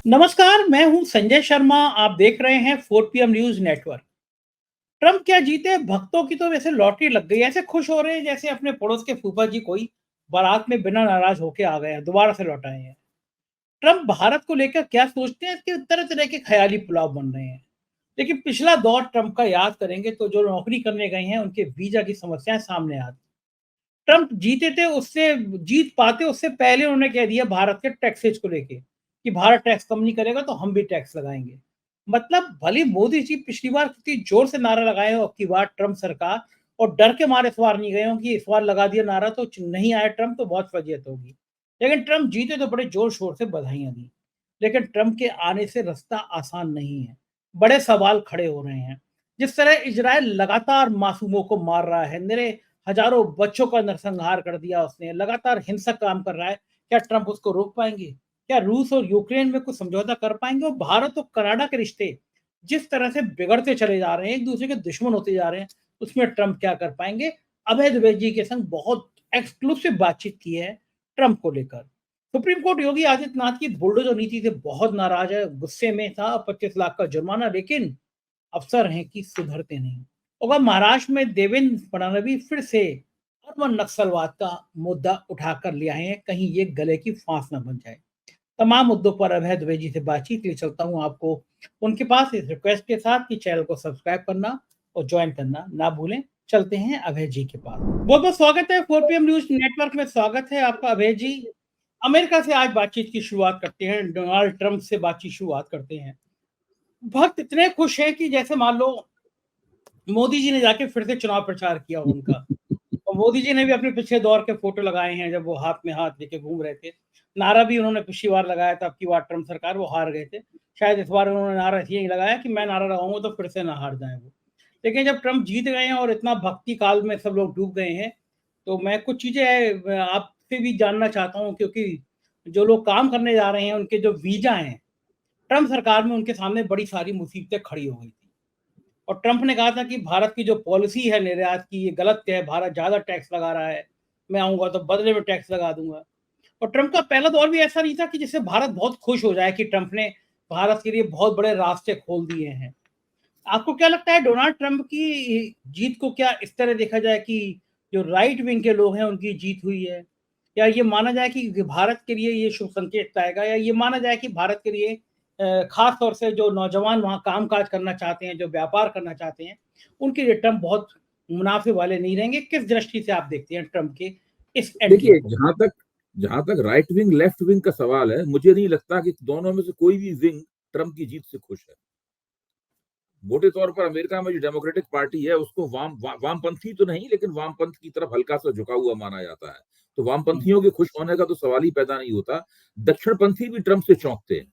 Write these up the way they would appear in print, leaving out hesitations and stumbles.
नमस्कार, मैं हूं संजय शर्मा। आप देख रहे हैं 4 PM न्यूज नेटवर्क। ट्रम्प क्या जीते, भक्तों की तो वैसे लॉटरी लग गई। ऐसे खुश हो रहे हैं जैसे अपने पड़ोस के फूफा जी कोई बारात में बिना नाराज होके आ गए हैं, दोबारा से लौट आए हैं। ट्रम्प भारत को लेकर क्या सोचते हैं, इसके तरह तरह के ख्याली पुलाव बन रहे हैं। लेकिन पिछला दौर ट्रम्प का याद करेंगे तो जो नौकरी करने गए हैं उनके वीजा की समस्याएं सामने आती। ट्रम्प जीते थे, उससे जीत पाते उससे पहले उन्होंने कह दिया भारत के टैक्सेज को लेके कि भारत टैक्स कम नहीं करेगा तो हम भी टैक्स लगाएंगे। मतलब भले मोदी जी पिछली बार कितनी जोर से नारा लगाए हो, अब की बार ट्रम्प सरकार और डर के मारे इस बार नहीं गए हो कि इस बार लगा दिया नारा तो नहीं आया ट्रम्प तो बहुत फजीयत होगी। लेकिन ट्रम्प जीते तो बड़े जोर शोर से बधाइयां दी। लेकिन ट्रम्प के आने से रास्ता आसान नहीं है, बड़े सवाल खड़े हो रहे हैं। जिस तरह इजराइल लगातार मासूमों को मार रहा है, मेरे हजारों बच्चों का नरसंहार कर दिया उसने, लगातार हिंसक काम कर रहा है, क्या ट्रंप उसको रोक पाएंगे? क्या रूस और यूक्रेन में कुछ समझौता कर पाएंगे? और भारत और कनाडा के रिश्ते जिस तरह से बिगड़ते चले जा रहे हैं, एक दूसरे के दुश्मन होते जा रहे हैं, उसमें ट्रंप क्या कर पाएंगे? अभय द्विवेदी के संग बहुत एक्सक्लूसिव बातचीत की है ट्रंप को लेकर। सुप्रीम कोर्ट योगी आदित्यनाथ की बुलडोजर नीति से बहुत नाराज है, गुस्से में था, 25 लाख का जुर्माना, लेकिन अफसर हैं कि सुधरते नहीं। और महाराष्ट्र में देवेंद्र फडणवीस फिर से अरबन नक्सलवाद का मुद्दा उठाकर ले आए हैं, कहीं ये गले की फांस न बन जाए। तमाम मुद्दों पर अभय द्विवेदी से बातचीत के लिए चलता हूं आपको उनके पास, इस रिक्वेस्ट के साथ कि चैनल को सब्सक्राइब करना और ज्वाइन करना ना भूलें। चलते हैं अभय जी के पास। बहुत बहुत स्वागत है 4 PM न्यूज नेटवर्क में, स्वागत है आपका अभय जी। अमेरिका से आज बातचीत की शुरुआत करते हैं, डोनाल्ड ट्रंप से बातचीत शुरुआत करते हैं। भक्त इतने खुश हैं कि जैसे मान लो मोदी जी ने जाके फिर से चुनाव प्रचार किया उनका। और मोदी जी ने भी अपने पिछले दौर के फोटो लगाए हैं जब वो हाथ में हाथ लेके घूम रहे थे। नारा भी उन्होंने पिछली बार लगाया था, अब की बार ट्रम्प सरकार वो हार गए थे। शायद इस बार उन्होंने नारा यही लगाया कि मैं नारा लगाऊंगा तो फिर से ना हार जाए वो। लेकिन जब ट्रम्प जीत गए हैं और इतना भक्ति काल में सब लोग डूब गए हैं, तो मैं कुछ चीजें आपसे भी जानना चाहता हूँ, क्योंकि जो लोग काम करने जा रहे हैं उनके जो वीजा हैं, ट्रम्प सरकार में उनके सामने बड़ी सारी मुसीबतें खड़ी हो गई थी। और ट्रंप ने कहा था कि भारत की जो पॉलिसी है निर्यात की, ये गलत है, भारत ज्यादा टैक्स लगा रहा है, मैं आऊंगा तो बदले में टैक्स लगा दूंगा। और ट्रंप का पहला दौर भी ऐसा नहीं था कि जिससे भारत बहुत खुश हो जाए कि ट्रंप ने भारत के लिए बहुत बड़े रास्ते खोल दिए हैं। आपको क्या लगता है डोनाल्ड ट्रंप की जीत को क्या इस तरह देखा जाए कि जो राइट विंग के लोग हैं उनकी जीत हुई है, या ये माना जाए कि भारत के लिए ये शुभ संकेत लाएगा, या ये माना जाए कि भारत के लिए खास तौर से जो नौजवान वहाँ काम काज करना चाहते हैं, जो व्यापार करना चाहते हैं, उनके लिए ट्रंप बहुत मुनाफे वाले नहीं रहेंगे? किस दृष्टि से आप देखते हैं ट्रंप के इस एंट्री देखिए, को? जहां तक राइट विंग लेफ्ट विंग का सवाल है, मुझे नहीं लगता कि दोनों में से कोई भी विंग ट्रंप की जीत से खुश है। मोटे तौर पर अमेरिका में जो डेमोक्रेटिक पार्टी है उसको वामपंथी तो नहीं, लेकिन वामपंथ की तरफ हल्का सा झुका हुआ माना जाता है। तो हम्म, वामपंथियों के खुश होने का तो सवाल ही पैदा नहीं होता। दक्षिणपंथी भी ट्रंप से चौंकते हैं,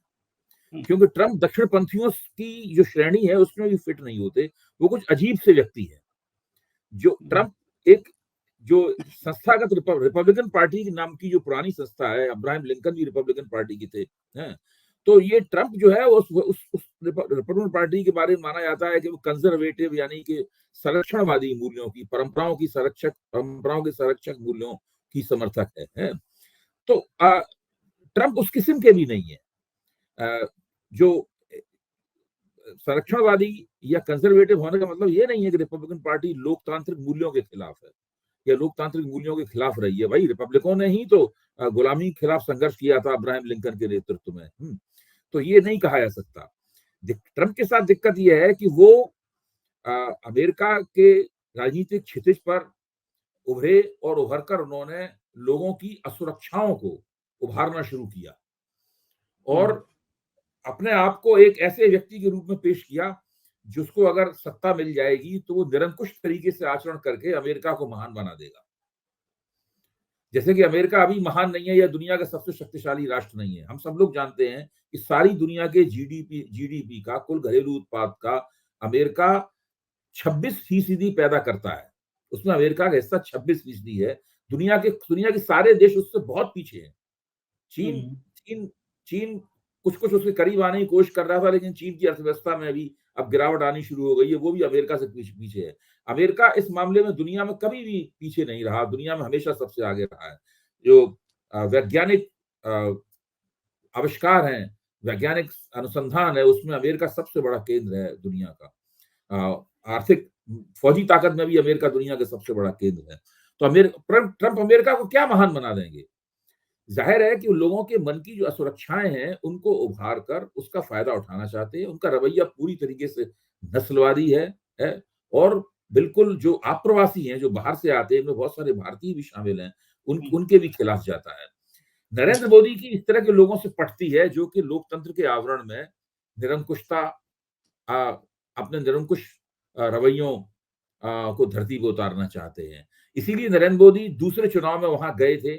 हम्म, क्योंकि ट्रंप दक्षिणपंथियों की जो श्रेणी है उसमें भी फिट नहीं होते। वो कुछ अजीब से व्यक्ति है। जो हम्म, ट्रंप एक जो संस्थागत रिपब्लिकन पार्टी के नाम की जो पुरानी संस्था है, अब्राहम लिंकन भी रिपब्लिकन पार्टी के थे हैं। तो ये ट्रंप जो है उस रिपब्लिकन पार्टी के बारे में माना जाता है कि वो कंजर्वेटिव, यानी कि संरक्षणवादी मूल्यों की, परंपराओं के संरक्षक मूल्यों की समर्थक है। तो ट्रंप उस किस्म के भी नहीं है। जो संरक्षणवादी या कंजर्वेटिव होने का मतलब ये नहीं है कि रिपब्लिकन पार्टी लोकतांत्रिक मूल्यों के खिलाफ है या लोकतांत्रिक मूल्यों के खिलाफ रही है। भाई, रिपब्लिकों ने ही तो गुलामी के खिलाफ संघर्ष किया था अब्राहम लिंकन के नेतृत्व में। तो ये नहीं कहा जा सकता। ट्रंप के साथ दिक्कत यह है कि वो अमेरिका के राजनीतिक क्षितिज पर उभरे और उभरकर उन्होंने लोगों की असुरक्षाओं को उभारना शुरू किया और हम्म, अपने आप को एक ऐसे व्यक्ति के रूप में पेश किया जिसको अगर सत्ता मिल जाएगी तो वो निरंकुश तरीके से आचरण करके अमेरिका को महान बना देगा। जैसे कि अमेरिका अभी महान नहीं है या दुनिया का सबसे शक्तिशाली राष्ट्र नहीं है। हम सब लोग जानते हैं कि सारी दुनिया के जीडीपी का, कुल घरेलू उत्पाद का अमेरिका 26% पैदा करता है। उसमें अमेरिका का हिस्सा 26% है। दुनिया के सारे देश उससे बहुत पीछे हैं। चीन हम्म, चीन चीन कुछ कुछ उसके करीब आने की कोशिश कर रहा था, लेकिन चीन की अर्थव्यवस्था में भी अब गिरावट आनी शुरू हो गई है। वो भी अमेरिका से पीछे है। अमेरिका इस मामले में दुनिया में कभी भी पीछे नहीं रहा, दुनिया में हमेशा सबसे आगे रहा है। जो वैज्ञानिक आविष्कार हैं वैज्ञानिक अनुसंधान है, उसमें अमेरिका सबसे बड़ा केंद्र है दुनिया का। आर्थिक फौजी ताकत में भी अमेरिका दुनिया का सबसे बड़ा केंद्र है। तो ट्रंप अमेरिका को क्या महान बना देंगे? जाहिर है कि उन लोगों के मन की जो असुरक्षाएं हैं उनको उभार कर उसका फायदा उठाना चाहते हैं। उनका रवैया पूरी तरीके से नस्लवादी है और बिल्कुल जो आप्रवासी हैं, जो बाहर से आते हैं, इनमें बहुत सारे भारतीय भी शामिल हैं, उनके भी खिलाफ जाता है। नरेंद्र मोदी की इस तरह के लोगों से पटती है जो कि लोकतंत्र के आवरण में निरंकुशता, अपने निरंकुश रवैयों को धरती पर उतारना चाहते हैं। इसीलिए नरेंद्र मोदी दूसरे चुनाव में वहां गए थे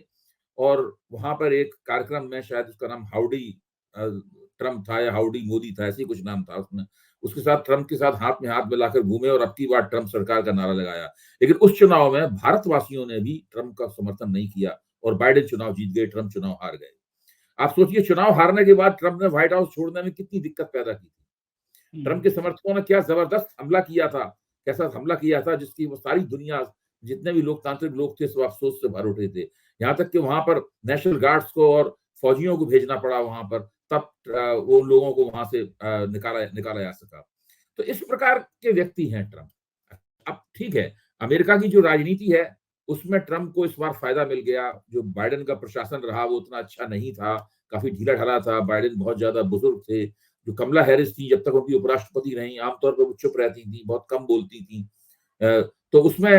और वहां पर एक कार्यक्रम में, शायद उसका नाम हाउडी ट्रम्प था या हाउडी मोदी था, ऐसे ही कुछ नाम था उसमें, उसके साथ ट्रम्प के साथ हाथ में हाथ मिलाकर घूमे और अब की बार ट्रम्प सरकार का नारा लगाया। लेकिन उस चुनाव में भारतवासियों ने भी ट्रम्प का समर्थन नहीं किया और बाइडेन चुनाव जीत गए, ट्रम्प चुनाव हार गए। आप सोचिए, चुनाव हारने के बाद ट्रम्प ने व्हाइट हाउस छोड़ने में कितनी दिक्कत पैदा की थी। ट्रम्प के समर्थकों ने क्या जबरदस्त हमला किया था, कैसा हमला किया था, जिसकी वो सारी दुनिया, जितने भी लोकतांत्रिक लोग थे, सब अफसोस से भर उठे थे। यहाँ तक कि वहां पर नेशनल गार्ड्स को और फौजियों को भेजना पड़ा वहां पर, तब वो लोगों को वहां से निकाला जा सका। तो इस प्रकार के व्यक्ति हैं ट्रम्प। अब ठीक है, अमेरिका की जो राजनीति है उसमें ट्रम्प को इस बार फायदा मिल गया। जो बाइडेन का प्रशासन रहा वो उतना अच्छा नहीं था, काफी ढीला ढाला था। बाइडेन बहुत ज्यादा बुजुर्ग थे। जो कमला हैरिस थी, जब तक उनकी उपराष्ट्रपति रही, आमतौर पर वो चुप रहती थी, बहुत कम बोलती थी। तो उसमें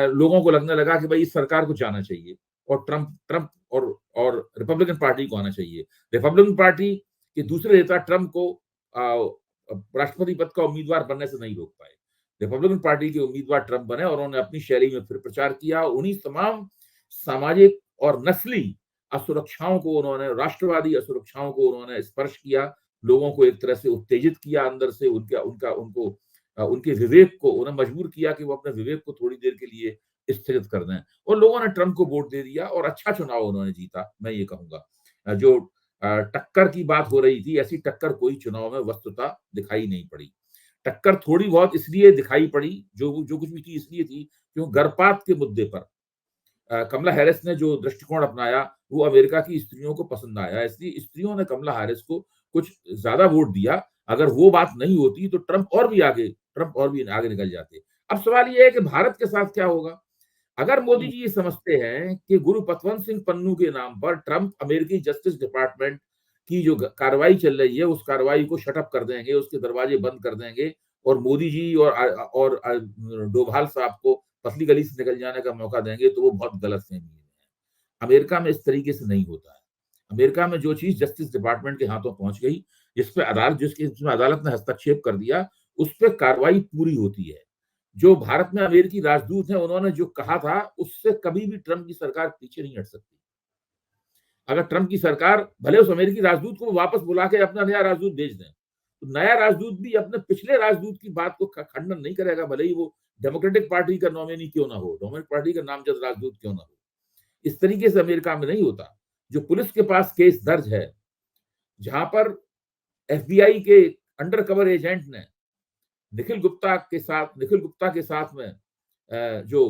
लोगों को लगने लगा कि भाई इस सरकार को जाना चाहिए और ट्रम्प और रिपब्लिकन पार्टी को आना चाहिए। रिपब्लिकन पार्टी के दूसरे नेता ट्रम्प को राष्ट्रपति पद का उम्मीदवार बनने से नहीं रोक पाए। रिपब्लिकन पार्टी के उम्मीदवार ट्रम्प बने और उन्होंने अपनी शैली में फिर प्रचार किया। उन्हीं तमाम सामाजिक और नस्ली असुरक्षाओं को उन्होंने, राष्ट्रवादी असुरक्षाओं को उन्होंने स्पर्श किया, लोगों को एक तरह से उत्तेजित किया अंदर से, उनके विवेक को उन्हें मजबूर किया कि वो अपने विवेक को थोड़ी देर के लिए स्थगित कर दें। और लोगों ने ट्रम्प को वोट दे दिया और अच्छा चुनाव उन्होंने जीता, मैं ये कहूंगा। जो टक्कर की बात हो रही थी, ऐसी टक्कर कोई चुनाव में वस्तुतः दिखाई नहीं पड़ी। टक्कर थोड़ी बहुत इसलिए दिखाई पड़ी, जो कुछ भी थी इसलिए थी क्यों गर्भपात के मुद्दे पर कमला हैरिस ने जो दृष्टिकोण अपनाया वो अमेरिका की स्त्रियों को पसंद आया, इसलिए स्त्रियों ने कमला हैरिस को कुछ ज्यादा वोट दिया। अगर वो बात नहीं होती तो ट्रम्प और भी आगे निकल जाते। अब सवाल ये है कि भारत के साथ क्या होगा। अगर मोदी जी ये समझते हैं कि गुरु पतवंत सिंह पन्नू के नाम पर ट्रम्प अमेरिकी जस्टिस डिपार्टमेंट की जो कार्रवाई चल रही है उस कार्रवाई को शटअप कर देंगे, उसके दरवाजे बंद कर देंगे और मोदी जी और डोभाल साहब को पतली गली से निकल जाने का मौका देंगे, तो वो बहुत गलत फहमी है। अमेरिका में इस तरीके से नहीं होता है। अमेरिका में जो चीज जस्टिस डिपार्टमेंट के हाथों पहुंच गई, जिसमें अदालत ने हस्तक्षेप कर दिया, उस पर कार्रवाई पूरी होती है। जो भारत में अमेरिकी राजदूत हैं, उन्होंने जो कहा था उससे कभी भी ट्रम्प की सरकार पीछे नहीं हट सकती। अगर ट्रम्प की सरकार भले उस अमेरिकी राजदूत को वापस बुला के अपना नया राजदूत भेज दें, तो नया राजदूत भी अपने पिछले राजदूत की बात को खंडन नहीं करेगा, भले ही वो डेमोक्रेटिक पार्टी का नॉमिनी क्यों ना हो, डेमोक्रेटिक पार्टी का नामजद राजदूत क्यों ना हो। इस तरीके से अमेरिका में नहीं होता। जो पुलिस के पास केस दर्ज है, जहां पर एफबीआई के अंडर कवर एजेंट ने निखिल गुप्ता के साथ में जो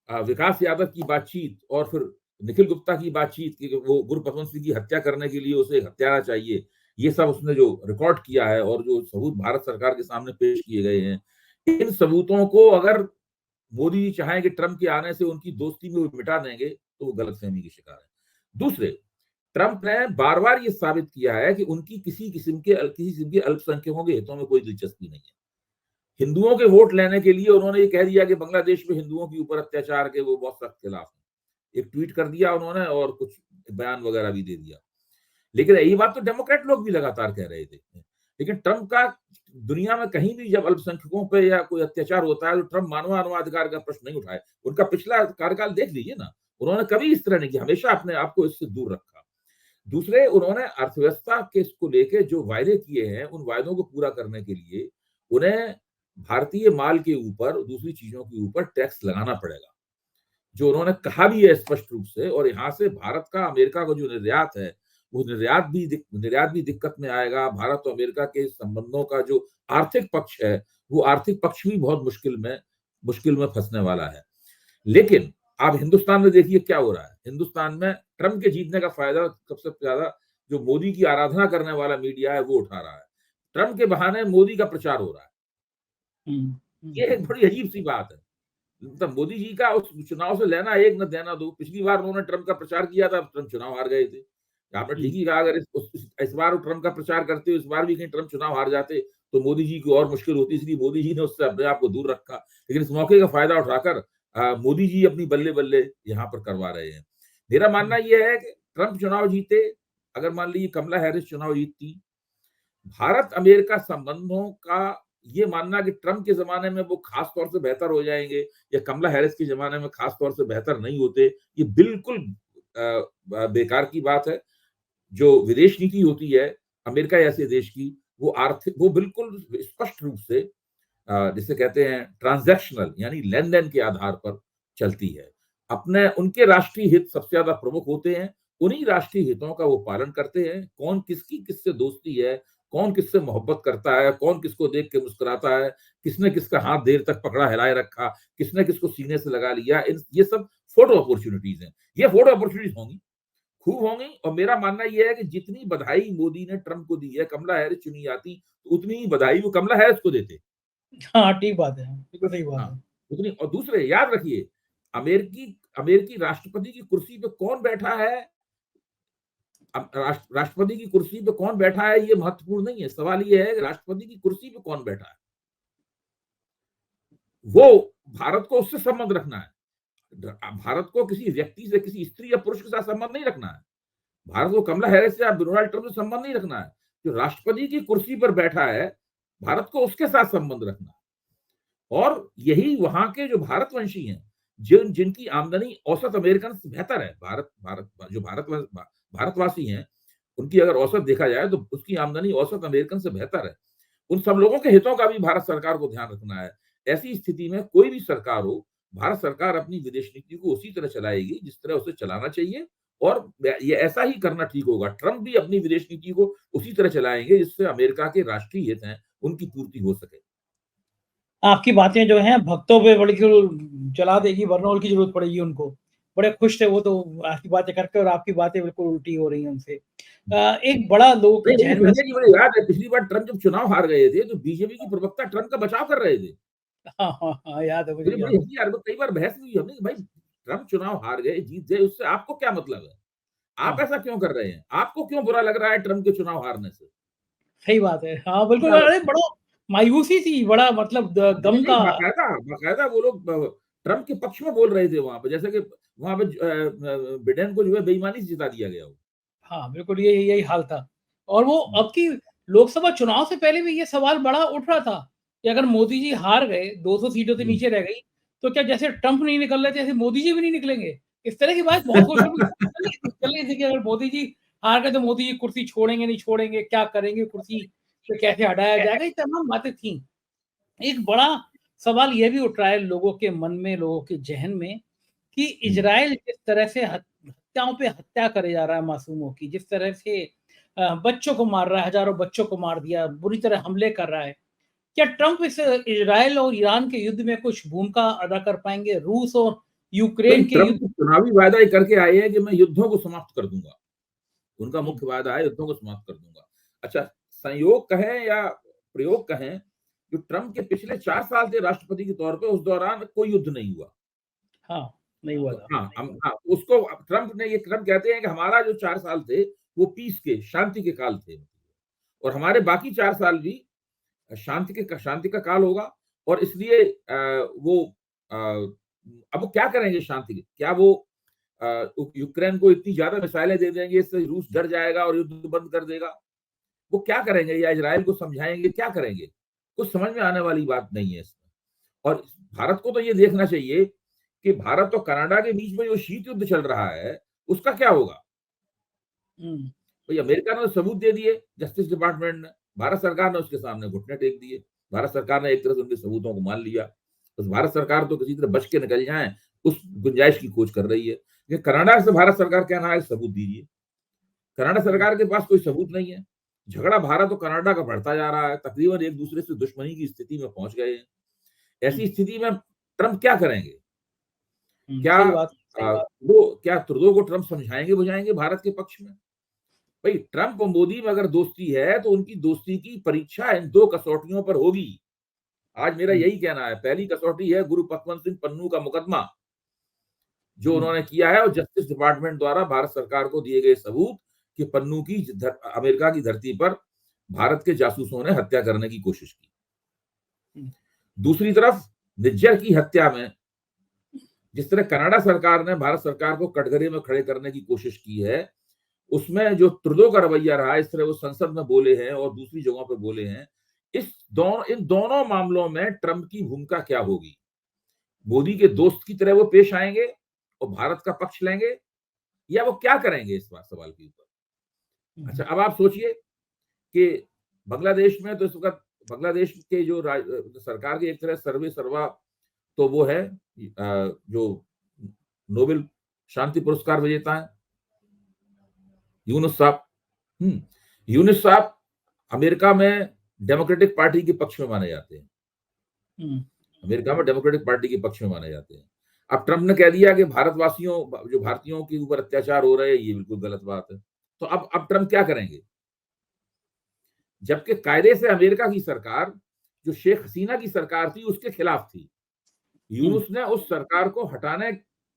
विकास यादव की बातचीत और फिर निखिल गुप्ता की बातचीत कि वो गुरु पतवंत सिंह की हत्या करने के लिए उसे हत्यारा चाहिए, ये सब उसने जो रिकॉर्ड किया है और जो सबूत भारत सरकार के सामने पेश किए गए हैं, इन सबूतों को अगर मोदी जी चाहें कि ट्रम्प के आने से उनकी दोस्ती में वो मिटा देंगे, तो वो गलतफहमी की शिकार है। दूसरे, ट्रम्प ने बार बार ये साबित किया है कि उनकी किसी किस्म के अल्पसंख्यकों के हितों में कोई दिलचस्पी नहीं है। हिंदुओं के वोट लेने के लिए उन्होंने ये कह दिया कि बांग्लादेश में हिंदुओं के ऊपर अत्याचार के वो बहुत सख्त खिलाफ है। एक ट्वीट कर दिया उन्होंने और कुछ बयान वगैरह भी दे दिया। लेकिन यही बात तो डेमोक्रेट लोग भी लगातार कह रहे थे। लेकिन ट्रम्प का दुनिया में कहीं भी जब अल्पसंख्यकों पे या कोई अत्याचार होता है तो ट्रम्प मानवाधिकार का प्रश्न नहीं उठाए। उनका पिछला कार्यकाल देख लीजिए ना, उन्होंने कभी इस तरह नहीं किया, हमेशा अपने आप को इससे दूर रखा। दूसरे, उन्होंने अर्थव्यवस्था के इसको लेके जो वायदे किए हैं, उन वायदों को पूरा करने के लिए उन्हें भारतीय माल के ऊपर, दूसरी चीजों के ऊपर टैक्स लगाना पड़ेगा, जो उन्होंने कहा भी है स्पष्ट रूप से। और यहाँ से भारत का अमेरिका को जो निर्यात है, वो निर्यात भी दिक्कत में आएगा। भारत और अमेरिका के संबंधों का जो आर्थिक पक्ष है, वो आर्थिक पक्ष भी बहुत मुश्किल में फंसने वाला है। लेकिन आप हिंदुस्तान में देखिए क्या हो रहा है। हिंदुस्तान में ट्रम्प के जीतने का फायदा सबसे ज्यादा जो मोदी की आराधना करने वाला मीडिया है वो उठा रहा है। ट्रम्प के बहाने मोदी का प्रचार हो रहा है। ये एक बड़ी अजीब सी बात है। मतलब मोदी जी का उस चुनाव से लेना एक न देना दो। पिछली बार उन्होंने ट्रम्प का प्रचार किया था, ट्रम्प चुनाव हार गए थे। आपने ठीक ही कहा, अगर इस बार वो ट्रम्प का प्रचार करते हुए इस बार भी कहीं ट्रम्प चुनाव हार जाते तो मोदी जी को और मुश्किल होती, इसलिए मोदी जी ने उससे अपने आप को दूर रखा। लेकिन इस मौके का फायदा उठाकर मोदी जी अपनी बल्ले-बल्ले यहाँ पर करवा रहे हैं। मेरा मानना ये है कि ट्रम्प चुनाव जीते, अगर मान लीजिए कमला हैरिस चुनाव जीतती, भारत अमेरिका संबंधों का ये मानना कि ट्रम्प के ज़माने में वो खास तौर से बेहतर हो जाएँगे या कमला हैरिस के ज़माने में खास तौर से बेहतर नहीं होते, ये बिल्कुल बेकार की बात है। जो विदेश नीति होती है अमेरिका जैसे देश की, वो बिल्कुल स्पष्ट रूप से जिसे कहते हैं ट्रांज़ैक्शनल यानी लेन-देन के आधार पर चलती है। अपने उनके राष्ट्रीय हित सबसे ज़्यादा प्रमुख होते हैं, उन्हीं राष्ट्रीय हितों का वो पालन करते हैं। कौन किसकी किससे दोस्ती है, कौन किससे मोहब्बत करता है, कौन किसको देख के मुस्कुराता है, किसने किसका हाथ देर तक पकड़ा हिलाए रखा, किसने किसको सीने से लगा लिया, इन ये सब फ़ोटो अपॉर्च्युनिटीज़ हैं। ये फ़ोटो अपॉर्च्युनिटीज़ होंगी, खूब होंगी और मेरा मानना ये है कि जितनी बधाई मोदी ने ट्रम्प को दी है, कमला हैरिस चुनी जाती, तो उतनी ही बधाई वो कमला हैरिस को देते। हाँ, ठीक बात है। बिल्कुल सही बात हाँ, है। उतनी और दूसरे याद रखिए, अमेरिकी अमेरिकी राष्ट्रपति की कुर्सी पे कौन बैठा है, अब राष्ट्रपति की कुर्सी पे कौन बैठा है ये महत्वपूर्ण नहीं है। सवाल ये है कि राष्ट्रपति की कुर्सी पे कौन बैठा है? वो भारत को उससे संबंध रखना है। भारत को किसी व्यक्ति से, किसी स्त्री या पुरुष के साथ संबंध नहीं रखना है। भारत को कमला हैरिस से या डोनाल्ड ट्रम्प से संबंध नहीं रखना है। जो राष्ट्रपति की कुर्सी पर बैठा है, भारत को उसके साथ संबंध रखना है। और यही वहां के जो भारतवंशी हैं, जिनकी आमदनी औसत अमेरिकन से बेहतर है, भारतवासी हैं, उनकी अगर औसत देखा जाए तो उसकी आमदनी औसत अमेरिकन से बेहतर है। उन सब लोगों के हितों का भी भारत सरकार को ध्यान रखना है। ऐसी स्थिति में कोई भी सरकार हो, भारत सरकार अपनी विदेश नीति को उसी तरह चलाएगी जिस तरह उसे चलाना चाहिए और ये ऐसा ही करना ठीक होगा। ट्रम्प भी अपनी विदेश नीति को उसी तरह चलाएंगे जिससे अमेरिका के राष्ट्रीय हित हैं, उनकी पूर्ति हो सके। आपकी बातें जो हैं भक्तों पे बिल्कुल जला देगी, बरनौल की ज़रूरत पड़ेगी उनको। बड़े खुश थे वो तो आपकी बातें करके और आपकी बातें बिल्कुल उल्टी हो रही हैं उनसे। एक बड़ा लोगों के नहीं, मुझे ज़हन में संजय जी मुझे याद है पिछली बार ट्रम्प जब चुनाव हार गए थे, तो बीजेपी की प्रवक्ता ट्रम्प का बचाव कर रहे थे। हाँ, हाँ, हाँ, याद है, मुझे मुझे बड़ी याद है। हँसी आ रही, कई बार बहस हुई हमने कि भाई ट्रम्प चुनाव हार गए, जीत गए, उससे आपको क्या मतलब है? आप हाँ, ऐसा क्यों कर रहे हैं? आपको क्यों बुरा लग रहा है ट्रम्प के चुनाव हारने से? सही बात है। हाँ, बिल्कुल क्या अरे लगता है? बड़ा मायूसी थी, बड़ा मतलब द नहीं, गम नहीं, का। बाकायदा बाकायदा वो लोग ट्रम्प के पक्ष में बोल रहे थे वहाँ पे, जैसे कि वहाँ पे बिडेन को जो है बेईमानी से जिता दिया गया हो। हाँ, बिल्कुल यही यही हाल था। और वो हुँ, अब की लोकसभा चुनाव से पहले भी ये सवाल बड़ा उठ रहा था कि अगर मोदी जी हार गए, 200 सीटों से हुँ। नीचे रह गई, तो क्या जैसे ट्रम्प नहीं निकल रहे थे, ऐसे मोदी जी भी नहीं निकलेंगे? इस तरह की बात बहुत सोशल मीडिया पे चल रही थी कि अगर मोदी जी हार गए, तो मोदी जी कुर्सी छोड़ेंगे, नहीं छोड़ेंगे, क्या करेंगे, कुर्सी से कैसे हटाया जाएगा, ये तमाम बातें थीं। एक बड़ा सवाल ये भी उठ रहा है लोगों के मन में, लोगों के ज़हन में कि हुँ। इज़राइल जिस तरह से हत्याओं पे हत्या करे जा रहा है मासूमों की, जिस तरह से बच्चों को मार रहा है, हज़ारों बच्चों को मार दिया, बुरी तरह हमले कर रहा है। क्या ट्रम्प इस इज़राइल और ईरान के युद्ध में कुछ भूमिका अदा कर पाएँगे? रूस और नहीं, यूक्रेन के ट्रम्प युद्ध। तो चुनावी वायदा ही करके आए हैं कि मैं युद्धों को समाप्त कर दूँगा। उनका हुँ, मुख्य वादा है युद्धों को समाप्त कर दूँगा। अच्छा, संयोग कहें या प्रयोग कहें, जो ट्रम्प के पिछले 4 साल थे राष्ट्रपति के तौर पे, उस दौरान कोई युद्ध नहीं हुआ। हाँ, नहीं हुआ तो था। हाँ, उसको ट्रम्प कहते हैं कि हमारा जो 4 साल थे, वो पीस के, शांति के काल थे और हमारे बाकी 4 साल भी शांति का काल होगा और इसलिए वो अ, अब वो क्या करेंगे शांति के? क्या वो यूक्रेन को इतनी ज़्यादा मिसाइलें दे देंगे, इससे रूस डर जाएगा और युद्ध बंद कर देगा? वो क्या करेंगे या इज़राइल को समझाएँगे, क्या करेंगे? कुछ समझ में आने वाली बात नहीं है इसमें। और भारत को तो ये देखना चाहिए कि भारत और कनाडा के बीच में जो शीत युद्ध चल रहा है, उसका क्या होगा? हुँ, भई अमेरिका ने तो सबूत दे दिए, जस्टिस डिपार्टमेंट ने, भारत सरकार ने उसके सामने घुटने टेक दिए। भारत सरकार ने एक तरह से उनके सबूतों को मान लिया। बस भारत सरकार तो किसी तरह बच के निकल जाए, उस गुंजाइश की खोज कर रही है। लेकिन कनाडा से भारत सरकार कह रहा है सबूत दीजिए। कनाडा हुँ, सरकार के पास कोई सबूत नहीं है। झगड़ा भारत और कनाडा का बढ़ता जा रहा है, तकरीबन एक-दूसरे से दुश्मनी की स्थिति में पहुँच गए हैं। हुँ, ऐसी स्थिति में ट्रम्प क्या करेंगे? हुँ, क्या सही बात। वो क्या ट्रूडो को ट्रम्प समझाएँगे-बुझाएँगे भारत के पक्ष में? भाई ट्रंप और मोदी में अगर दोस्ती है तो उनकी दोस्ती की परीक्षा इन दो कसौटियों पर होगी। आज मेरा यही कहना है, पहली कसौटी है गुरु पतवंत सिंह पन्नू का मुकदमा जो उन्होंने किया है, और जस्टिस डिपार्टमेंट द्वारा भारत सरकार को दिए गए सबूत कि पन्नू की अमेरिका की धरती पर भारत के जासूसों ने हत्या करने की कोशिश की। दूसरी तरफ निज्जर की हत्या में जिस तरह कनाडा सरकार ने भारत सरकार को कटघरे में खड़े करने की कोशिश की है, उसमें जो ट्रुडो का रवैया रहा, इस तरह वो संसद में बोले हैं और दूसरी जगहों पर बोले हैं, इन दोनों मामलों में ट्रंप की भूमिका क्या होगी? मोदी के दोस्त की तरह वो पेश आएंगे और भारत का पक्ष लेंगे, या वो क्या करेंगे इस बात सवाल के ऊपर? अच्छा, अब आप सोचिए कि बांग्लादेश में तो इस वक्त बांग्लादेश के जो सरकार के एक तरह सर्वे सर्वा तो वो है जो नोबेल शांति पुरस्कार विजेता है यूनुस साहब। यूनुस साहब अमेरिका में डेमोक्रेटिक पार्टी के पक्ष में माने जाते हैं। अमेरिका में डेमोक्रेटिक पार्टी के पक्ष में माने जाते हैं। अब ट्रंप ने कह दिया कि भारतवासियों जो भारतीयों के ऊपर अत्याचार हो रहे हैं, ये बिल्कुल गलत बात है। तो अब ट्रंप क्या करेंगे? जबकि कायदे से अमेरिका की सरकार जो शेख हसीना की सरकार थी उसके खिलाफ थी, यूनुस ने उस सरकार को हटाने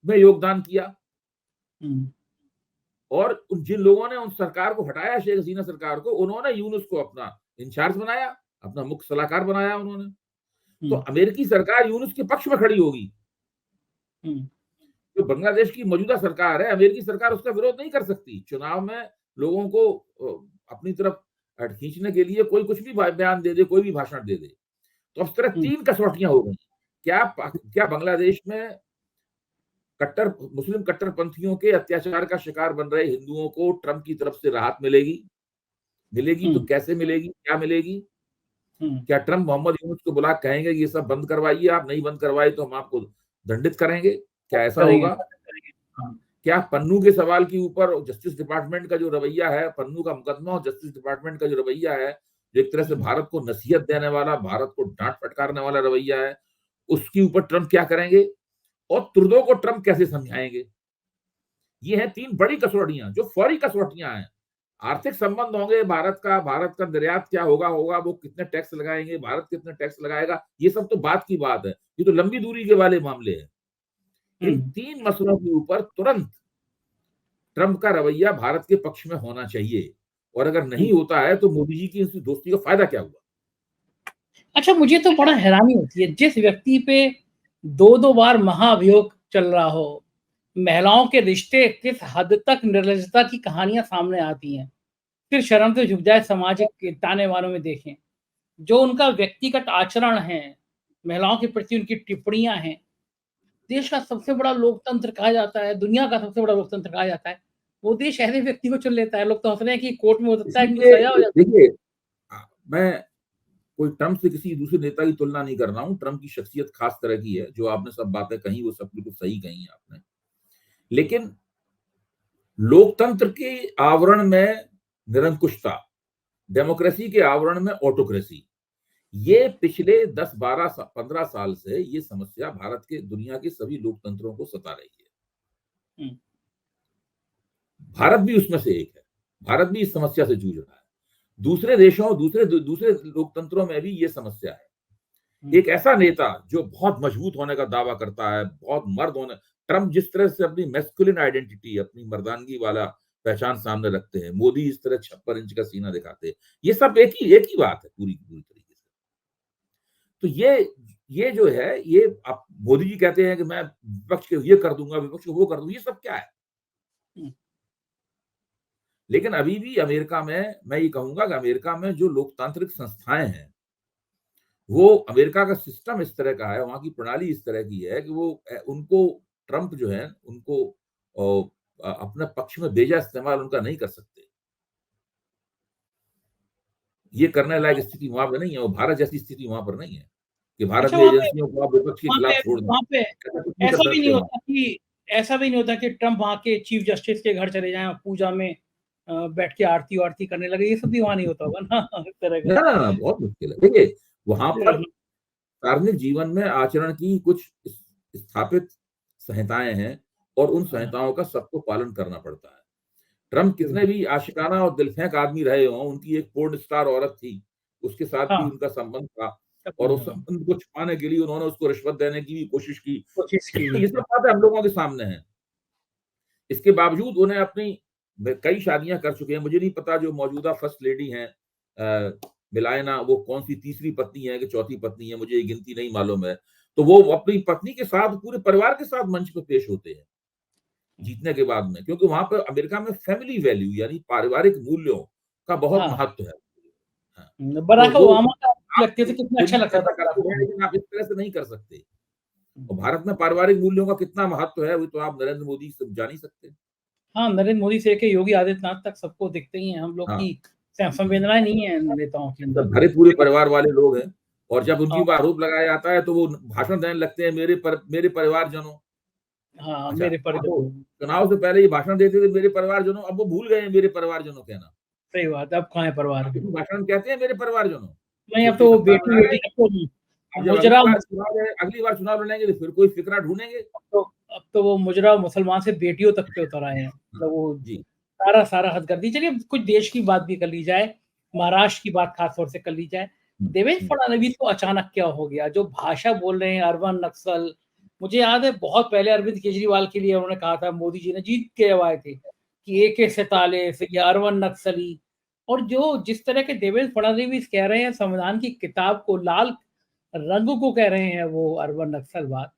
में योगदान किया, और जिन लोगों ने उस सरकार को हटाया, शेख हसीना सरकार को, उन्होंने यूनुस को अपना इंचार्ज बनाया, अपना मुख्य सलाहकार बनाया उन्होंने। तो अमेरिकी सरकार यूनुस के पक्ष में खड़ी होगी। जो बांग्लादेश की मौजूदा सरकार है, अमेरिकी सरकार उसका विरोध नहीं कर सकती। चुनाव में लोगों को अपनी तरफ खींचने के लिए कोई कुछ भी बयान दे दे, कोई भी भाषण दे दे। तो इस तरह तीन कसौटियां हो गई। क्या बांग्लादेश में मुस्लिम कट्टरपंथियों के अत्याचार का शिकार बन रहे हिंदुओं को ट्रंप की तरफ से राहत मिलेगी तो कैसे मिलेगी, क्या मिलेगी? क्या ट्रंप मोहम्मद यूनुस को बुला कहेंगे ये सब बंद करवाइए, आप नहीं बंद करवाए तो हम आपको दंडित करेंगे? क्या ऐसा होगा? क्या पन्नू के सवाल के ऊपर जस्टिस डिपार्टमेंट का जो रवैया है, पन्नू का मुकदमा और जस्टिस डिपार्टमेंट का जो रवैया है, जो एक तरह से भारत को नसीहत देने वाला, भारत को डांट फटकारने वाला रवैया है, उसके ऊपर ट्रंप क्या करेंगे और ट्रुडो को ट्रंप कैसे समझाएंगे? ये हैं तीन बड़ी कसौटियां जो फौरी कसौटियां हैं। आर्थिक संबंध होंगे, भारत का निर्यात क्या होगा, वो कितने टैक्स लगाएंगे, भारत कितने टैक्स लगाएगा, ये सब तो बात की बात है, ये तो लंबी दूरी के वाले मामले हैं। इन तीन मसलों के ऊपर तुरंत ट्रंप का रवैया भारत के पक्ष में होना चाहिए, और अगर नहीं होता है तो मोदी जी की इस दोस्ती का फायदा क्या हुआ? अच्छा, मुझे तो बड़ा हैरानी होती है, जिस व्यक्ति पे दो बार महाअभियोग चल रहा हो, महिलाओं के रिश्ते किस हद तक निर्लजता की कहानियां सामने आती हैं, फिर शर्म से झुक जाए समाज के ताने वालों में देखें, जो उनका व्यक्तिगत आचरण है, महिलाओं के प्रति उनकी टिप्पणियां हैं। देश का सबसे बड़ा लोकतंत्र कहा जाता है, दुनिया का सबसे बड़ा लोकतंत्र कहा जाता है, वो देश ऐसे व्यक्ति को चुन लेता है। लोग तो हंस रहे हैं कि कोर्ट में हो सकता है कि सजा हो जाती है। देखिए, मैं कोई ट्रंप से किसी दूसरे नेता की तुलना नहीं कर रहा हूं। ट्रंप की शख्सियत खास तरह की है, जो आपने सब बातें कही वो सब बिल्कुल सही कही आपने, लेकिन लोकतंत्र के आवरण में निरंकुशता, डेमोक्रेसी के आवरण में ऑटोक्रेसी, ये पिछले 10-12-15 साल से ये समस्या भारत के दुनिया के सभी लोकतंत्रों को सता रही है। भारत भी उसमें से एक है। भारत भी इस समस्या से जूझ रहा है। दूसरे देशों, दूसरे लोकतंत्रों में भी ये समस्या है। एक ऐसा नेता जो बहुत मजबूत होने का दावा करता है, बहुत मर्द होने, ट्रंप जिस तरह से अपनी मैस्कुलिन आइडेंटिटी, अपनी मर्दानगी वाला पहचान सामने रखते हैं, मोदी इस तरह 56 इंच का सीना दिखाते हैं, ये सब एक ही बात है पूरी तरीके से। तो ये जो है, ये आप मोदी जी कहते हैं कि मैं विपक्ष के ये कर दूंगा, विपक्ष को वो कर दूंगा, ये सब क्या है? लेकिन अभी भी अमेरिका में, मैं ये कहूंगा कि अमेरिका में जो लोकतांत्रिक संस्थाएं हैं, वो अमेरिका का सिस्टम इस तरह का है, वहां की प्रणाली इस तरह की है कि वो उनको ट्रंप जो है उनको अपने पक्ष में बेजा इस्तेमाल उनका नहीं कर सकते। ये करने लायक स्थिति वहां पर नहीं है, वो भारत जैसी स्थिति वहां पर नहीं है कि भारत में एजेंसियों को आप विपक्ष के खिलाफ छोड़ दें। वहां पे ऐसा भी नहीं होता कि ट्रंप वहां के चीफ जस्टिस के घर चले जाएं और पूजा में बैठ के आरती करने लगे, ये सब भी वहां नहीं होता होगा ना इस तरह का। ना, बहुत मुश्किल है। देखिए, वहां पर सार्वजनिक जीवन में आचरण की कुछ स्थापित संहिताएं हैं और उन संहिताओं का सबको पालन करना पड़ता है। ट्रम्प कितने भी आशिकाना और दिलफेंक आदमी रहे हों, उनकी एक पोर्न स्टार औरत थी, उसके साथ भी हाँ, उनका संबंध था और उस कोशिश संबंध को छुपाने के लिए उन्होंने उसको रिश्वत देने की भी कोशिश की। ये सब बातें हम लोगों के सामने हैं। इसके बावजूद उन्हें अपनी कई शादियां कर चुके हैं। मुझे नहीं पता जो मौजूदा फर्स्ट लेडी हैं मिलायना, वो कौन सी तीसरी पत्नी है कि चौथी पत्नी है, मुझे ये गिनती नहीं मालूम है। तो वो अपनी पत्नी के साथ पूरे परिवार के साथ मंच पे पेश होते हैं जीतने के बाद में, क्योंकि वहां पर अमेरिका में फैमिली वैल्यू यानी पारिवारिक मूल्यों का बहुत हाँ, महत्व है। हाँ, तो बराक वो ओबामा का आप लगते थे, कितना अच्छा दुनिया में लगता ऐसा था बराक करते हैं, ओबामा। लेकिन आप इस तरह से नहीं कर सकते। और भारत में पारिवारिक मूल्यों का कितना महत्व है वो तो आप नरेंद्र मोदी से जान ही सकते हैं। हाँ, नरेंद्र मोदी से लेके योगी आदित्यनाथ तक सबको दिखते ही हैं, हम लोग हाँ, की संवेदनाएं नहीं है नेताओं के अंदर। सब भरे पूरे परिवार वाले लोग हैं और जब उनके ऊपर आरोप लगाया जाता है तो वो भाषण देने लगते हैं, मेरे परिवारजनों। हाँ, अच्छा, मेरे अब वो परिजन। चुनाव से पहले ये भाषण देते थे मेरे परिवारजनों, अब वो भूल गए हैं मेरे परिवारजनों कहना। सही बात है, अब कहाँ है परिवार। अब इसी भाषण में कहते हैं मेरे परिवारजनों। नहीं, अब जब से तो वो सत्ता में बेटी आ बेटी गए, अब तो अब जब मुजरा अगली बार चुनाव लड़ेंगे तो फिर कोई फिकरा ढूंढेंगे। तो अब तो वो मुजरा मुसलमान से बेटियों तक पे उतर आए हैं, हाँ, मतलब वो जी। सारा हद कर दी। चलिए कुछ देश की बात भी कर ली जाए, महाराष्ट्र की बात खास तौर से कर ली जाए। देवेंद्र फडणवीस को अचानक क्या हो गया, जो भाषा बोल रहे हैं अर्बन नक्सल। मुझे याद है बहुत पहले अरविंद केजरीवाल के लिए उन्होंने कहा था, मोदी जी ने जीत के आए थे कि AK-47 या अरबन नक्सली। और जो जिस तरह के देवेंद्र फडणवीस कह रहे हैं, संविधान की किताब को लाल रंग को कह रहे हैं वो अरबन नक्सलवाद,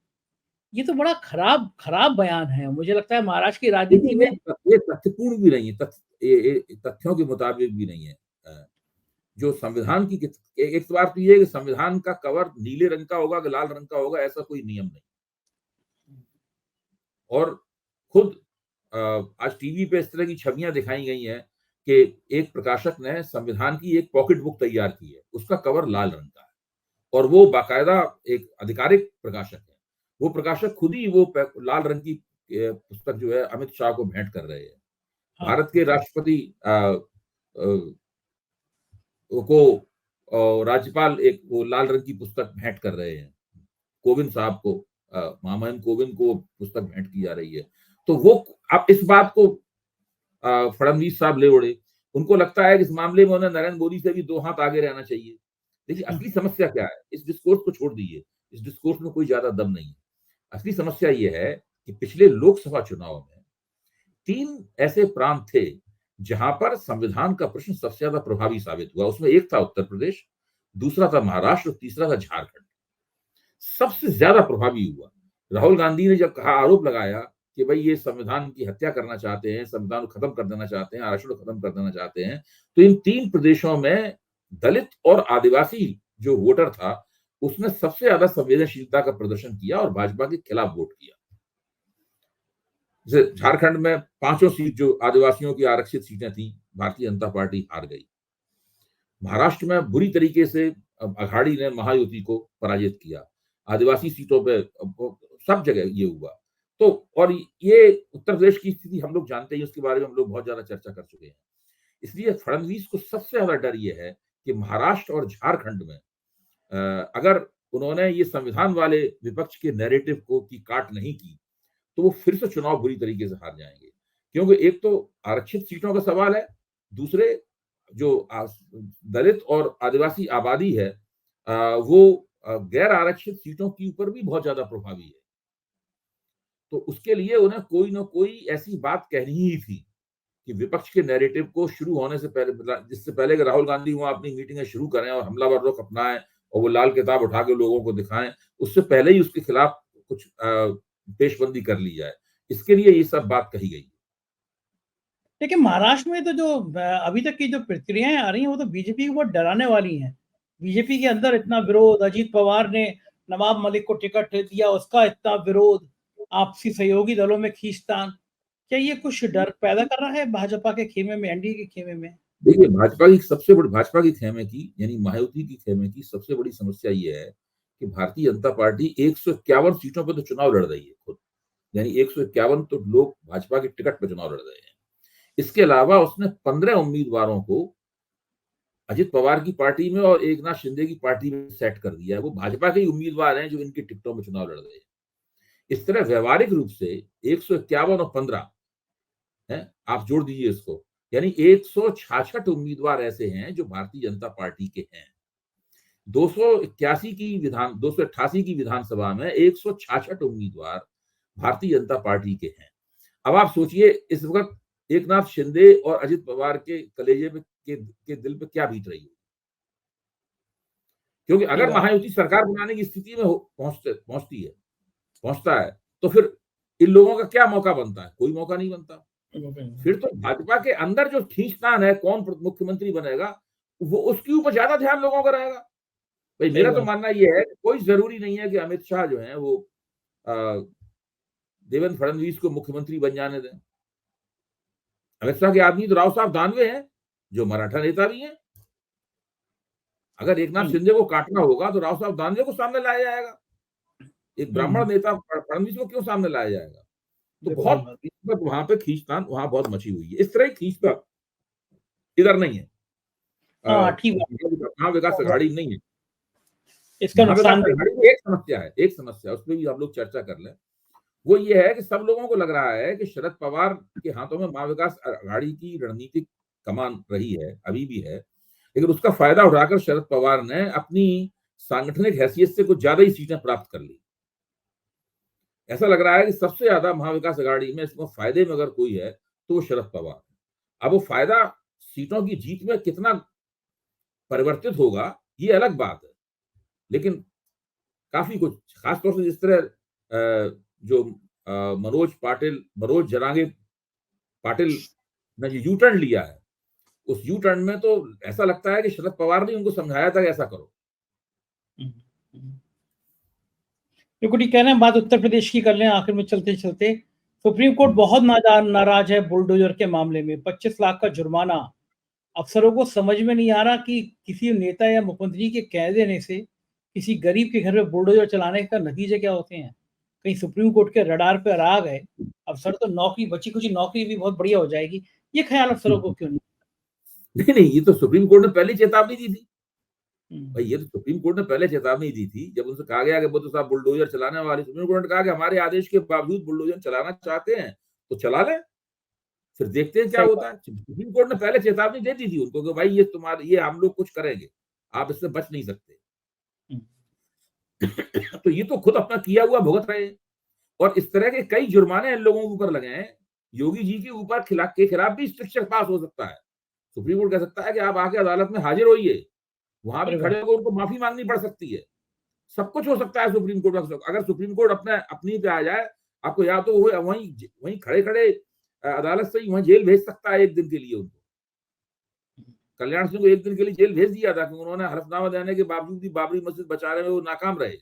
ये तो बड़ा खराब खराब बयान है। मुझे लगता है महाराष्ट्र की राजनीति देखिए में ये तथ्यपूर्ण भी नहीं है, तथ्यों के मुताबिक भी नहीं है। जो संविधान की एक तो बात तो ये है कि संविधान का कवर नीले रंग का होगा कि लाल रंग का होगा, ऐसा कोई नियम नहीं। और खुद आज टीवी पे इस तरह की छवियां दिखाई गई हैं कि एक प्रकाशक ने संविधान की एक पॉकेट बुक तैयार की है, उसका कवर लाल रंग का है और वो बाकायदा एक आधिकारिक प्रकाशक है। वो प्रकाशक खुद ही वो लाल रंग की पुस्तक जो है अमित शाह को भेंट कर रहे हैं। हाँ, भारत के राष्ट्रपति को राज्यपाल एक वो लाल रंग की पुस्तक भेंट कर रहे हैं कोविंद साहब को, महामहिम कोविंद को पुस्तक भेंट की जा रही है। तो वो आप इस बात को फडणवीस साहब ले उड़े, उनको लगता है कि इस मामले में उन्हें नरेंद्र मोदी से भी 2 हाथ आगे रहना चाहिए। देखिए असली समस्या क्या है? इस डिस्कोर्स को छोड़ दीजिए, इस डिस्कोर्स में कोई ज्यादा दम नहीं है। असली समस्या ये है कि पिछले लोकसभा चुनाव में 3 ऐसे प्रांत थे जहां पर संविधान का प्रश्न सबसे ज्यादा प्रभावी साबित हुआ। उसमें एक था उत्तर प्रदेश, दूसरा था महाराष्ट्र और तीसरा था झारखंड। सबसे ज्यादा प्रभावी हुआ। राहुल गांधी ने जब कहा, आरोप लगाया कि भाई ये संविधान की हत्या करना चाहते हैं, संविधान को खत्म कर देना चाहते हैं, आरक्षण को खत्म कर देना चाहते हैं, तो इन 3 प्रदेशों में दलित और आदिवासी जो वोटर था उसने सबसे ज्यादा संवेदनशीलता का प्रदर्शन किया और भाजपा के खिलाफ वोट किया। जैसे झारखंड में 5 सीट जो आदिवासियों की आरक्षित सीटें थी, भारतीय जनता पार्टी हार गई। महाराष्ट्र में बुरी तरीके से अघाड़ी ने महायुति को पराजित किया। आदिवासी सीटों पे सब जगह ये हुआ। तो और ये उत्तर प्रदेश की स्थिति हम लोग जानते हैं, उसके बारे में हम लोग बहुत ज्यादा चर्चा कर चुके हैं। इसलिए फडणवीस को सबसे ज्यादा डर ये है कि महाराष्ट्र और झारखंड में अगर उन्होंने ये संविधान वाले विपक्ष के नैरेटिव को की काट नहीं की तो वो फिर से चुनाव बुरी तरीके से हार जाएंगे। क्योंकि एक तो आरक्षित सीटों का सवाल है, दूसरे जो दलित और आदिवासी आबादी है वो गैर आरक्षित सीटों के ऊपर भी बहुत ज्यादा प्रभावी है। तो उसके लिए उन्हें कोई ना कोई ऐसी बात कहनी ही थी कि विपक्ष के नैरेटिव को शुरू होने से पहले, जिससे पहले कि राहुल गांधी वहां अपनी मीटिंगें शुरू करें और हमलावर रुख अपनाएं और वो लाल किताब उठा के लोगों को दिखाएं, उससे पहले ही उसके खिलाफ कुछ पेशबंदी कर ली जाए। इसके लिए ये सब बात कही गई। देखिए महाराष्ट्र में तो जो अभी तक की जो प्रतिक्रियाएं आ रही हैं वो तो बीजेपी को बहुत डराने वाली हैं। बीजेपी के अंदर इतना विरोध, अजीत पवार ने नवाब मलिक को टिकट दिया, उसका इतना विरोध, आपसी सहयोगी दलों में खींचतान। क्या ये कुछ डर पैदा कर रहा है भाजपा के खेमे में, एनडीए के खेमे में? देखिए भाजपा की खेमे की यानी मायावती की खेमे की सबसे बड़ी समस्या ये है कि भारतीय जनता पार्टी 151 सीटों पर तो चुनाव लड़ रही है खुद, यानी 151 तो लोग भाजपा के टिकट पर चुनाव लड़ रहे हैं। इसके अलावा उसने 15 उम्मीदवारों को अजित पवार की पार्टी में और एकनाथ शिंदे की पार्टी में सेट कर दिया है। वो भाजपा के ही उम्मीदवार हैं जो इनकी टिकटों में चुनाव लड़ रहे हैं। इस तरह व्यवहारिक रूप से 151 और 15 हैं, आप जोड़ दीजिए इसको, यानी 166 उम्मीदवार ऐसे हैं जो भारतीय जनता पार्टी के हैं। 288 की विधानसभा में 166 उम्मीदवार भारतीय जनता पार्टी के हैं। अब आप सोचिए इस वक्त एकनाथ शिंदे और अजित पवार के कलेजे पे के दिल पे क्या बीत रही है, क्योंकि अगर महायुति सरकार बनाने की स्थिति में पहुंचता है तो फिर इन लोगों का क्या मौका बनता है? कोई मौका नहीं बनता। फिर तो भाजपा के अंदर जो खींचतान है कौन मुख्यमंत्री बनेगा, वो उसके ऊपर ज्यादा ध्यान लोगों का रहेगा। भाई मेरा तो मानना ये है कोई जरूरी नहीं है कि अमित शाह जो है वो देवेंद्र फडणवीस को मुख्यमंत्री बन जाने दें। अमित शाह के आदमी तो राव साहब दानवे हैं जो मराठा नेता भी हैं। अगर एकनाथ शिंदे को काटना होगा तो राव साहब दानवे को सामने लाया जाएगा, एक ब्राह्मण नेता फडणवीस को क्यों सामने लाया जाएगा? तो बहुत वहां पे खींचतान वहां बहुत मची हुई है। इस तरह की खींचतान इधर नहीं है, विकास अघाड़ी नहीं है। इसका नुकसान एक समस्या उस पर भी आप लोग चर्चा कर लें। वो ये है कि सब लोगों को लग रहा है कि शरद पवार के हाथों में महाविकास अघाड़ी की रणनीतिक कमान रही है, अभी भी है, लेकिन उसका फायदा उठाकर शरद पवार ने अपनी सांगठनिक हैसियत से कुछ ज्यादा ही सीटें प्राप्त कर ली। ऐसा लग रहा है कि सबसे ज्यादा महाविकास अघाड़ी में इसमें फायदे में अगर कोई है तो वो शरद पवार है। अब वो फायदा सीटों की जीत में कितना परिवर्तित होगा ये अलग बात है, लेकिन काफी कुछ, खासतौर से जिस तरह जो मनोज जरांगे पाटिल ने जो यू टर्न लिया है, उस यू टर्न में तो ऐसा लगता है कि शरद पवार ने उनको समझाया था कि ऐसा करो। बिल्कुल ठीक कह रहे हैं। बात उत्तर प्रदेश की कर लें आखिर में चलते चलते। सुप्रीम कोर्ट बहुत नाराज है बुलडोजर के मामले में। 25 लाख का जुर्माना। अफसरों को समझ में नहीं आ रहा कि किसी नेता या मुख्यमंत्री के कह देने से किसी गरीब के घर में बुलडोजर चलाने का नतीजे क्या होते हैं। कहीं सुप्रीम कोर्ट के रडार पर आ गए अफसर तो नौकरी, बची कुछ नौकरी भी बहुत बढ़िया हो जाएगी। ये ख्याल अफसरों को क्यों नहीं, ये तो सुप्रीम कोर्ट ने पहले चेतावनी दी थी भाई। ये तो सुप्रीम कोर्ट ने पहले चेतावनी दी थी जब उनसे कहा गया कि वो तो साहब बुलडोजर चलाने वाले। सुप्रीम कोर्ट ने कहा कि हमारे आदेश के बावजूद बुलडोजर चलाना चाहते हैं तो चला लें, फिर देखते हैं क्या होता है। सुप्रीम कोर्ट ने पहले चेतावनी दे दी थी उनको कि भाई ये हम लोग कुछ करेंगे, आप इससे बच नहीं सकते। तो ये तो खुद अपना किया हुआ भुगत रहे हैं। और इस तरह के कई जुर्माने इन लोगों के ऊपर लगे हैं। योगी जी के ऊपर खिलाफ भी स्ट्रिक्चर पास हो सकता है। सुप्रीम कोर्ट कह सकता है कि आप आके अदालत में हाजिर होइए, वहां भी खड़े होकर उनको माफी मांगनी पड़ सकती है। सब कुछ हो सकता है सुप्रीम कोर्ट में। अगर सुप्रीम कोर्ट अपनी पे आ जाए, आपको या तो वहीं खड़े खड़े अदालत से ही वहीं जेल भेज सकता है एक दिन के लिए। उनको कल्याण सिंह को एक दिन के लिए जेल भेज दिया था क्योंकि उन्होंने हलफनामा देने के बावजूद भी बाबरी मस्जिद बचाने में वो नाकाम रहे।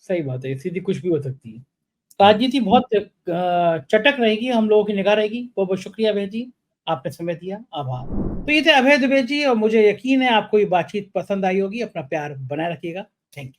सही बात है, सीधी कुछ भी हो सकती है। राजनीति बहुत चटक रहेगी, हम लोगों की निगाह रहेगी। बहुत बहुत शुक्रिया अभय जी, आपने समय दिया, आभार। तो ये थे अभय दुबे जी और मुझे यकीन है आपको ये बातचीत पसंद आई होगी। अपना प्यार बनाए रखिएगा। Thank you.